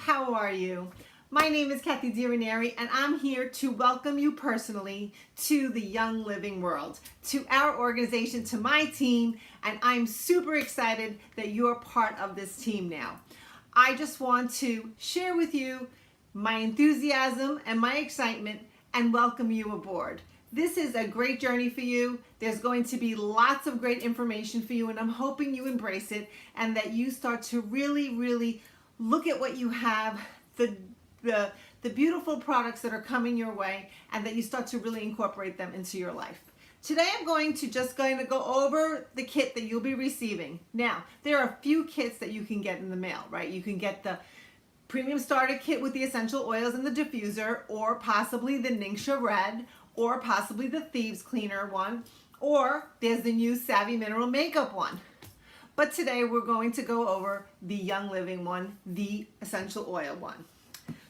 how are you? My name is Kathy DiRanieri and I'm here to welcome you personally to the Young Living world, to our organization, to my team, and I'm super excited that you're part of this team now. I just want to share with you my enthusiasm and my excitement and welcome you aboard. This is a great journey for you. There's going to be lots of great information for you and I'm hoping you embrace it and that you start to really look at what you have, the beautiful products that are coming your way, and that you start to really incorporate them into your life. Today I'm going to go over the kit that you'll be receiving. Now, there are a few kits that you can get in the mail, right? You can get the Premium Starter Kit with the essential oils and the diffuser, or possibly the Ningxia Red, or possibly the Thieves Cleaner one, or there's the new Savvy Mineral Makeup one. But today we're going to go over the Young Living one, the essential oil one.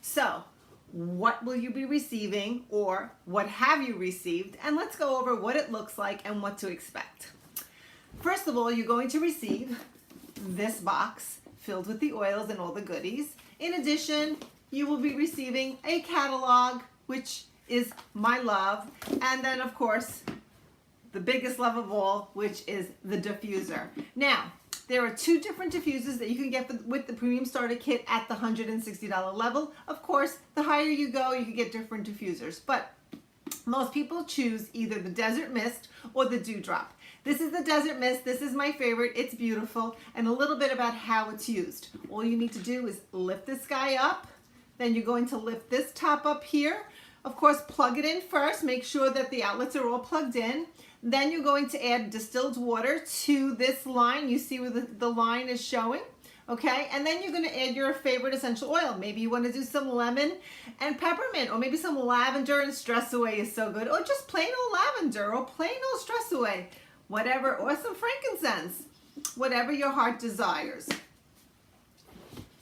So, what will you be receiving, or what have you received? And let's go over what it looks like and what to expect. First of all, you're going to receive this box filled with the oils and all the goodies. In addition, you will be receiving a catalog, which is my love, and then of course the biggest love of all, which is the diffuser. Now, there are two different diffusers that you can get with the Premium Starter Kit at the $160 level. Of course, the higher you go, you can get different diffusers, but most people choose either the Desert Mist or the Dewdrop. This is the Desert Mist. This is my favorite. It's beautiful, and a little bit about how it's used. All you need to do is lift this guy up, then you're going to lift this top up here. Of course, plug it in first. Make sure that the outlets are all plugged in. Then you're going to add distilled water to this line. You see where the line is showing, okay? And then you're going to add your favorite essential oil. Maybe you want to do some lemon and peppermint, or maybe some lavender and Stress Away is so good, or just plain old lavender, or plain old Stress Away, whatever, or some frankincense, whatever your heart desires.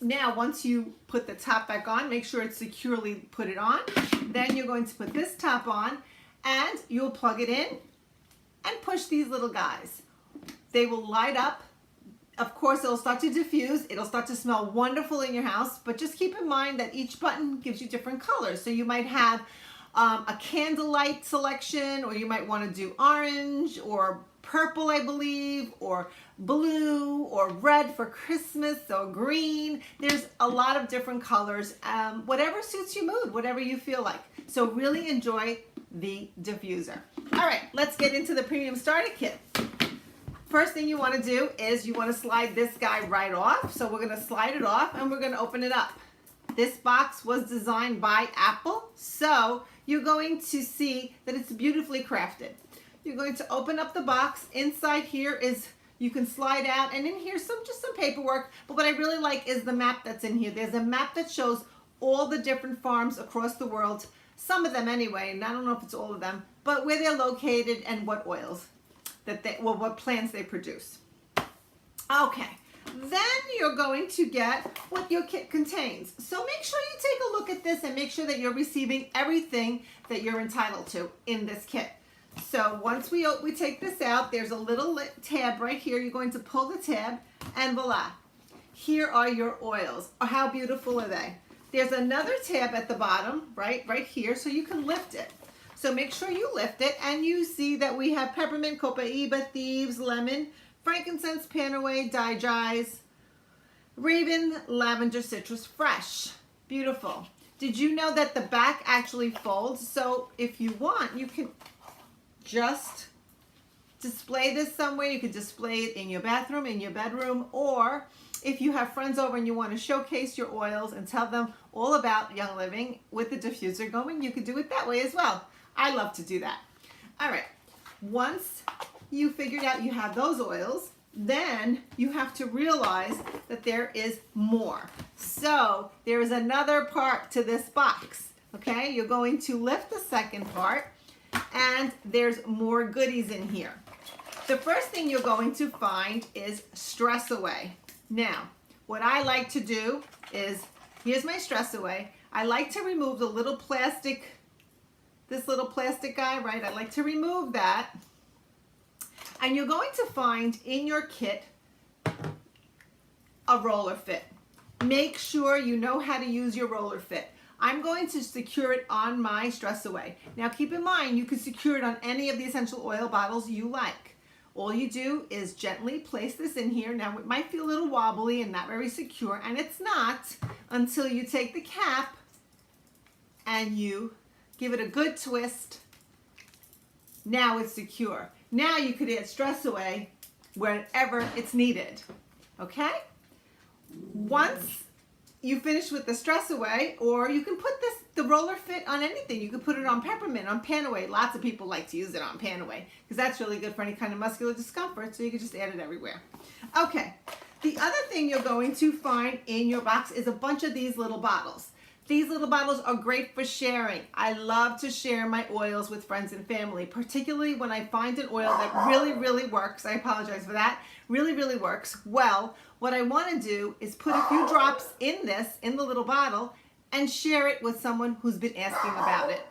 Now, once you put the top back on, make sure it's securely put it on. Then you're going to put this top on, and you'll plug it in and push these little guys. They will light up. Of course, it'll start to diffuse. It'll start to smell wonderful in your house, but just keep in mind that each button gives you different colors. So you might have a candlelight selection, or you might want to do orange or purple, I believe, or blue or red for Christmas, or green. There's a lot of different colors, whatever suits your mood, whatever you feel like. So really enjoy the diffuser. All right, let's get into the Premium Starter Kit. First thing you want to do is you want to slide this guy right off. So we're going to slide it off and we're going to open it up. This box was designed by Apple, so you're going to see that it's beautifully crafted. You're going to open up the box. Inside here is, you can slide out, and in here just some paperwork, but what I really like is the map that's in here. There's a map that shows all the different farms across the world, some of them anyway, and I don't know if it's all of them, but where they're located and what oils what plants they produce. Okay, then you're going to get what your kit contains. So make sure you take a look at this and make sure that you're receiving everything that you're entitled to in this kit. So once we take this out, there's a little tab right here. You're going to pull the tab, and voila. Here are your oils. Oh, how beautiful are they? There's another tab at the bottom, right here, so you can lift it. So make sure you lift it, and you see that we have peppermint, copaiba, thieves, lemon, frankincense, panaway, digize, raven, lavender, citrus, fresh. Beautiful. Did you know that the back actually folds? So if you want, you can just display this somewhere. You could display it in your bathroom, in your bedroom, or if you have friends over and you want to showcase your oils and tell them all about Young Living with the diffuser going, you could do it that way as well. I love to do that. All right, once you figured out you have those oils, then you have to realize that there is more. So there is another part to this box, okay? You're going to lift the second part, and there's more goodies in here. The first thing you're going to find is Stress Away. Now, what I like to do is, here's my Stress Away. I like to remove the little plastic, this little plastic guy, right? I like to remove that. And you're going to find in your kit a roller fit. make sure you know how to use your roller fit. I'm going to secure it on my Stress Away. Now keep in mind, you can secure it on any of the essential oil bottles you like. All you do is gently place this in here. Now it might feel a little wobbly and not very secure, and it's not until you take the cap and you give it a good twist. Now it's secure. Now you could add Stress Away wherever it's needed. Okay? Once you finish with the Stress Away, or you can put the roller fit on anything. You can put it on peppermint, on Panaway. Lots of people like to use it on Panaway because that's really good for any kind of muscular discomfort, so you can just add it everywhere. Okay, the other thing you're going to find in your box is a bunch of these little bottles. These little bottles are great for sharing. I love to share my oils with friends and family, particularly when I find an oil that really, really works. I apologize for that. Really, really works well. What I want to do is put a few drops in the little bottle, and share it with someone who's been asking about it.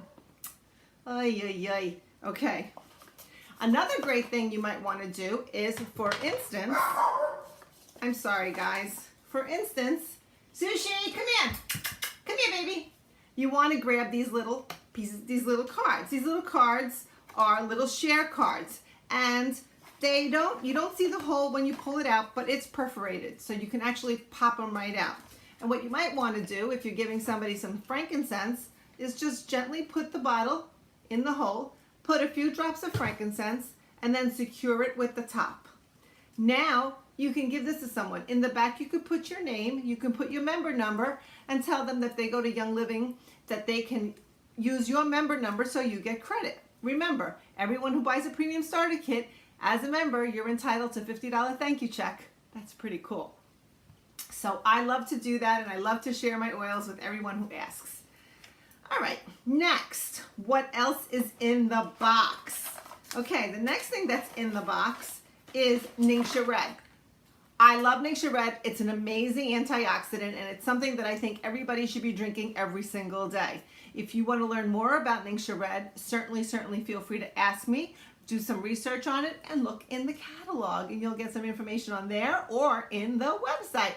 Ay, ay, ay. Okay. Another great thing you might want to do is, for instance, I'm sorry guys, for instance, Sushi, come here. Come here, baby. You want to grab these little pieces, these little cards. These little cards are little share cards, and you don't see the hole when you pull it out, but it's perforated, so you can actually pop them right out. And what you might want to do if you're giving somebody some frankincense is just gently put the bottle in the hole, put a few drops of frankincense, and then secure it with the top. Now you can give this to someone. In the back you could put your name, you can put your member number, and tell them that if they go to Young Living that they can use your member number so you get credit. Remember, everyone who buys a premium starter kit, as a member, you're entitled to a $50 thank you check. That's pretty cool. So I love to do that, and I love to share my oils with everyone who asks. All right, next, what else is in the box? Okay, the next thing that's in the box is Ningxia Red. I love Ningxia Red. It's an amazing antioxidant, and it's something that I think everybody should be drinking every single day. If you want to learn more about Ningxia Red, certainly feel free to ask me. Do some research on it and look in the catalog, and you'll get some information on there or in the website.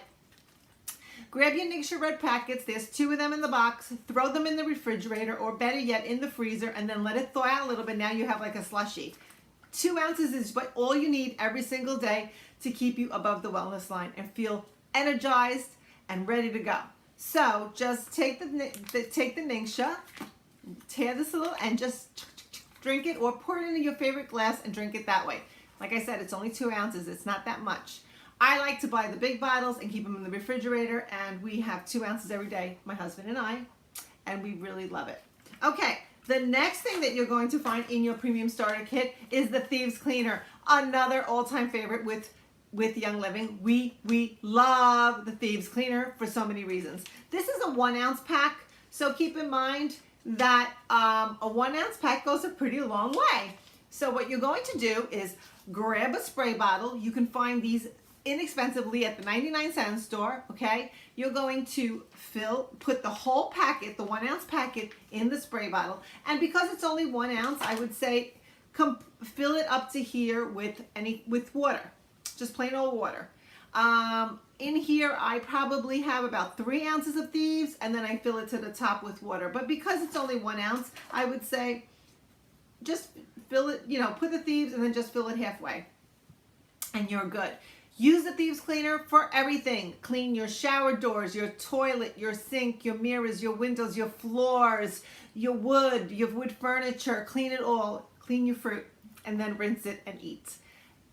Grab your Ningxia Red packets. There's 2 of them in the box. Throw them in the refrigerator, or better yet, in the freezer, and then let it thaw out a little bit. Now you have like a slushie. 2 ounces is all you need every single day to keep you above the wellness line and feel energized and ready to go. So just take the Ningxia, tear this a little, and just drink it, or pour it into your favorite glass and drink it that way. Like I said, it's only 2 ounces. It's not that much. I like to buy the big bottles and keep them in the refrigerator, and we have 2 ounces every day, my husband and I, and we really love it. Okay, the next thing that you're going to find in your premium starter kit is the Thieves Cleaner, another all-time favorite with Young Living. We love the Thieves Cleaner for so many reasons. This is a 1 ounce pack, so keep in mind that a 1 ounce pack goes a pretty long way. So what you're going to do is grab a spray bottle. You can find these inexpensively at the 99-cent store, okay? You're going to put the whole packet, the 1 ounce packet, in the spray bottle. And because it's only 1 ounce, I would say fill it up to here with water, just plain old water. In here, I probably have about 3 ounces of Thieves, and then I fill it to the top with water. But because it's only 1 ounce, I would say just fill it, put the Thieves and then just fill it halfway, and you're good. Use the Thieves Cleaner for everything. Clean your shower doors, your toilet, your sink, your mirrors, your windows, your floors, your wood furniture. Clean it all. Clean your fruit, and then rinse it and eat.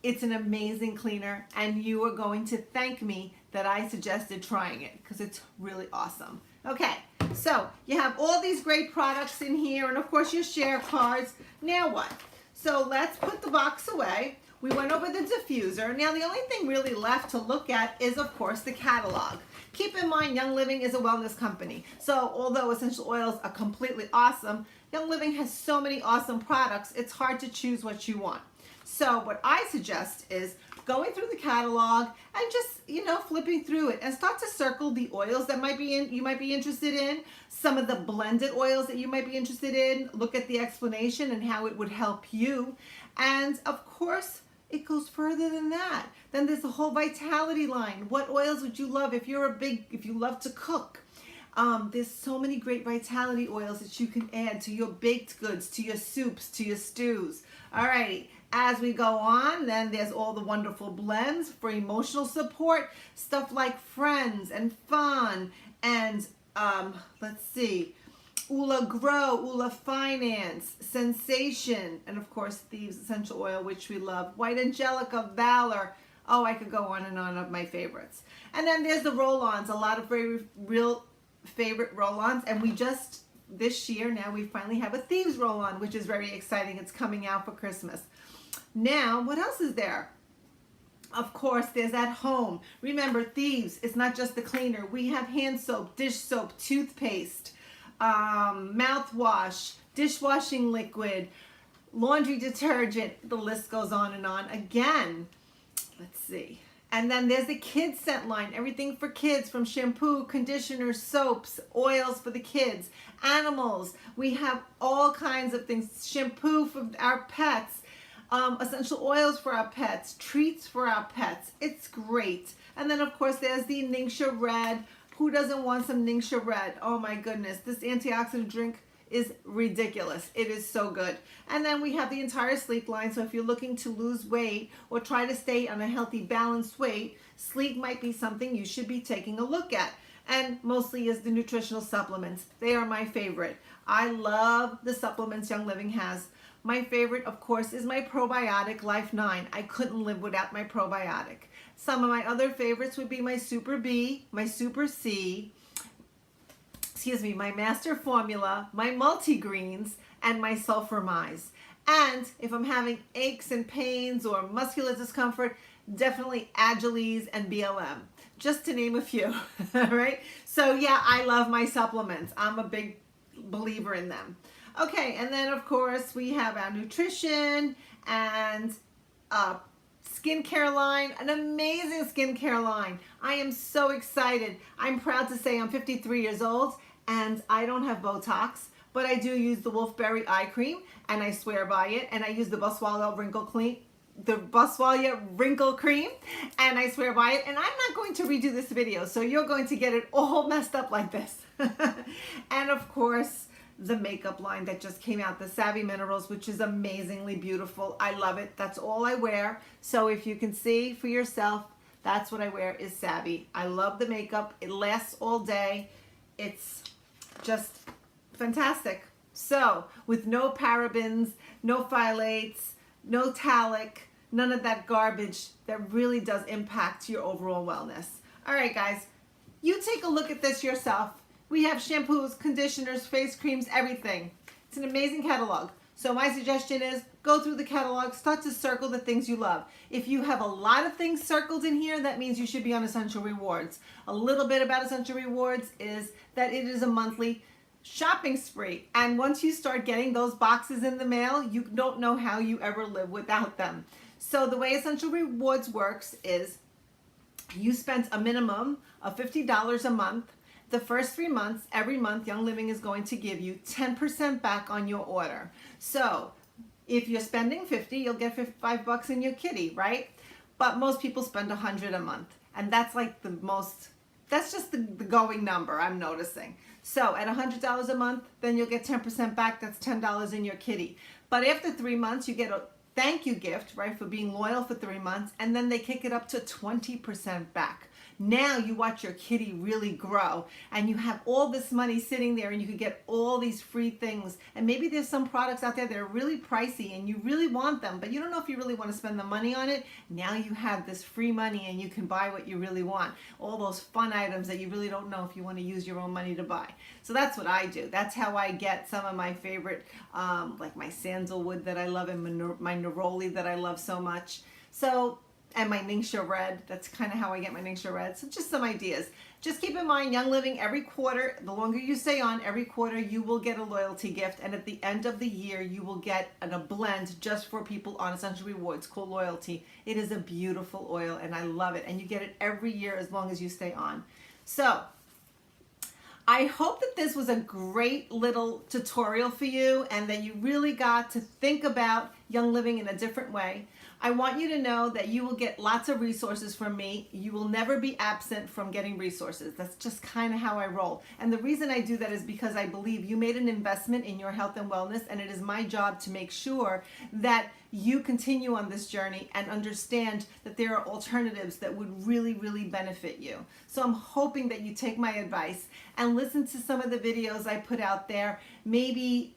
It's an amazing cleaner, and you are going to thank me that I suggested trying it, because it's really awesome. Okay, so you have all these great products in here, and of course your share cards. Now what? So let's put the box away. We went over the diffuser. Now the only thing really left to look at is, of course, the catalog. Keep in mind, Young Living is a wellness company. So although essential oils are completely awesome, Young Living has so many awesome products, it's hard to choose what you want. So what I suggest is going through the catalog and just, flipping through it, and start to circle the oils that you might be interested in, some of the blended oils that you might be interested in. Look at the explanation and how it would help you. And of course, it goes further than that. Then there's the whole vitality line. What oils would you love if you love to cook? There's so many great vitality oils that you can add to your baked goods, to your soups, to your stews. All right, as we go on, then there's all the wonderful blends for emotional support, stuff like Friends and Fun and let's see, Ula Grow, Ula Finance, Sensation, and of course Thieves Essential Oil, which we love, White Angelica, Valor. Oh, I could go on and on of my favorites. And then there's the roll-ons, a lot of real favorite roll-ons, and we just, this year now, we finally have a Thieves roll-on, which is very exciting. It's coming out for Christmas. Now, what else is there? Of course, there's At Home. Remember, Thieves, it's not just the cleaner. We have hand soap, dish soap, toothpaste, mouthwash, dishwashing liquid, laundry detergent. The list goes on and on. Again, let's see. And then there's the kids scent line, everything for kids, from shampoo, conditioners, soaps, oils for the kids, animals. We have all kinds of things, shampoo for our pets, essential oils for our pets, treats for our pets. It's great. And then of course there's the Ningxia Red. Who doesn't want some Ningxia Red? Oh my goodness, this antioxidant drink is ridiculous. It is so good. And then we have the entire Sleek line. So if you're looking to lose weight or try to stay on a healthy, balanced weight, Sleek might be something you should be taking a look at. And mostly is the nutritional supplements. They are my favorite. I love the supplements Young Living has. My favorite, of course, is my probiotic Life 9. I couldn't live without my probiotic. Some of my other favorites would be my Super B, my Super C, my Master Formula, my Multigreens, and my Sulfurmise. And if I'm having aches and pains or muscular discomfort, definitely Agiles and BLM, just to name a few, right? So yeah, I love my supplements. I'm a big believer in them. Okay, and then of course we have our nutrition and skincare line, an amazing skincare line. I am so excited. I'm proud to say I'm 53 years old and I don't have Botox, but I do use the Wolfberry eye cream and I swear by it. And I use the Buswala wrinkle cream and I swear by it. And I'm not going to redo this video, so you're going to get it all messed up like this. And of course, the makeup line that just came out, the Savvy Minerals, which is amazingly beautiful. I love it. That's all I wear. So if you can see for yourself, that's what I wear is Savvy. I love the makeup. It lasts all day. It's just fantastic. So with no parabens, no phthalates, no talc, none of that garbage that really does impact your overall wellness. All right, guys, you take a look at this yourself. We have shampoos, conditioners, face creams, everything. It's an amazing catalog. So my suggestion is go through the catalog, start to circle the things you love. If you have a lot of things circled in here, that means you should be on Essential Rewards. A little bit about Essential Rewards is that it is a monthly shopping spree. And once you start getting those boxes in the mail, you don't know how you ever live without them. So the way Essential Rewards works is you spend a minimum of $50 a month. The first 3 months, every month, Young Living is going to give you 10% back on your order. So if you're spending $50, you'll get $5 in your kitty, right? But most people spend $100 a month. And that's like the most, that's just the going number I'm noticing. So at $100 a month, then you'll get 10% back. That's $10 in your kitty. But after 3 months, you get a thank you gift, right, for being loyal for 3 months. And then they kick it up to 20% back. Now you watch your kitty really grow and you have all this money sitting there and you can get all these free things. And maybe there's some products out there that are really pricey and you really want them, but you don't know if you really want to spend the money on it. Now you have this free money and you can buy what you really want. All those fun items that you really don't know if you want to use your own money to buy. So that's what I do. That's how I get some of my favorite, like my sandalwood that I love and my neroli that I love so much. So, and my Ningxia Red, that's kind of how I get my Ningxia Red. So just some ideas. Just keep in mind, Young Living, every quarter, the longer you stay on, every quarter you will get a loyalty gift. And at the end of the year, you will get a blend just for people on Essential Rewards called Loyalty. It is a beautiful oil and I love it. And you get it every year as long as you stay on. So I hope that this was a great little tutorial for you and that you really got to think about Young Living in a different way. I want you to know that you will get lots of resources from me. You will never be absent from getting resources. That's just kind of how I roll. And the reason I do that is because I believe you made an investment in your health and wellness, and it is my job to make sure that you continue on this journey and understand that there are alternatives that would really, really benefit you. So I'm hoping that you take my advice and listen to some of the videos I put out there. Maybe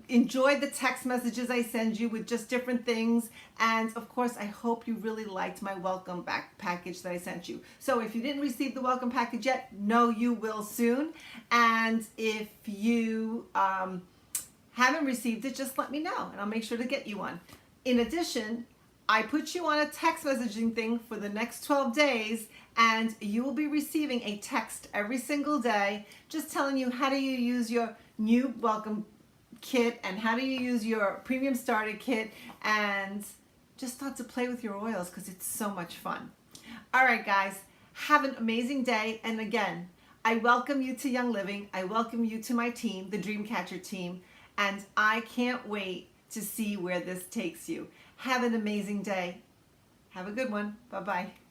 enjoy the text messages I send you with just different things. And of course, I hope you really liked my welcome back package that I sent you. So if you didn't receive the welcome package yet, know you will soon. And if you haven't received it, just let me know and I'll make sure to get you one. In addition, I put you on a text messaging thing for the next 12 days, and you will be receiving a text every single day just telling you how do you use your new welcome kit and how do you use your premium starter kit, and just start to play with your oils because it's so much fun. All right, guys, have an amazing day. And again, I welcome you to Young Living. I welcome you to my team, the Dreamcatcher team, and I can't wait to see where this takes you. Have an amazing day. Have a good one. Bye-bye.